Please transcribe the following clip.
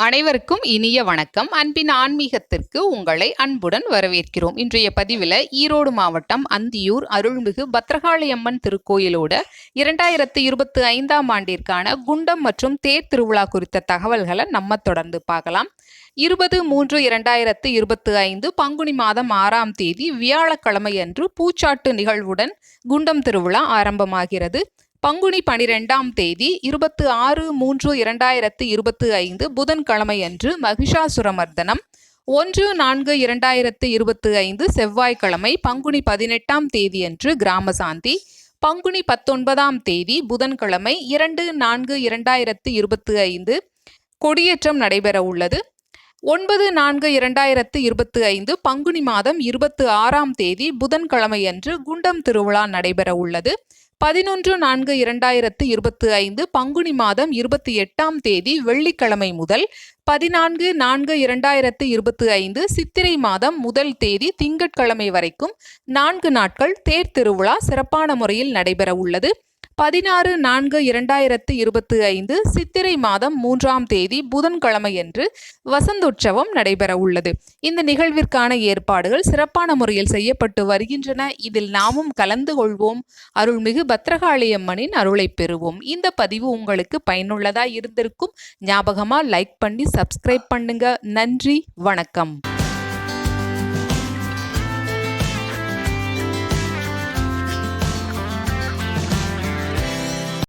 அனைவருக்கும் இனிய வணக்கம். அன்பின் ஆன்மீகத்திற்கு உங்களை அன்புடன் வரவேற்கிறோம். இன்றைய பதிவில் ஈரோடு மாவட்டம் அந்தியூர் அருள்மிகு பத்ரகாளியம்மன் திருக்கோயிலோட 2025ஆம் ஆண்டிற்கான குண்டம் மற்றும் தேர் திருவிழா குறித்த தகவல்களை நம்ம தொடர்ந்து பார்க்கலாம். 20/3/2025 பங்குனி மாதம் 6ஆம் தேதி வியாழக்கிழமை அன்று பூச்சாட்டு நிகழ்வுடன் குண்டம் திருவிழா ஆரம்பமாகிறது. பங்குனி 12ஆம் தேதி 26/3/2025 புதன்கிழமை அன்று மகிஷாசுரமர்தனம், 1/4/2025 செவ்வாய்க்கிழமை பங்குனி 18ஆம் தேதி அன்று கிராமசாந்தி, பங்குனி 19ஆம் தேதி புதன்கிழமை 2/4/2025 கொடியேற்றம் நடைபெற உள்ளது. 9/4/2025 பங்குனி மாதம் 26ஆம் தேதி புதன்கிழமை அன்று குண்டம் திருவிழா நடைபெற உள்ளது. 11/4/2025 பங்குனி மாதம் 28ஆம் தேதி வெள்ளிக்கிழமை முதல் 14/4/2025 சித்திரை மாதம் முதல் தேதி திங்கட்கிழமை வரைக்கும் 4 நாட்கள் தேர் திருவிழா சிறப்பான முறையில் நடைபெற உள்ளது. 16/4/2025 சித்திரை மாதம் 3ஆம் தேதி புதன்கிழமை அன்று வசந்தோற்சவம் நடைபெற உள்ளது. இந்த நிகழ்விற்கான ஏற்பாடுகள் சிறப்பான முறையில் செய்யப்பட்டு வருகின்றன. இதில் நாமும் கலந்து கொள்வோம். அருள்மிகு பத்ரகாளியம்மனின் அருளை பெறுவோம். இந்த பதிவு உங்களுக்கு பயனுள்ளதா இருந்திருக்கும். ஞாபகமா லைக் பண்ணி சப்ஸ்கிரைப் பண்ணுங்க. நன்றி, வணக்கம்.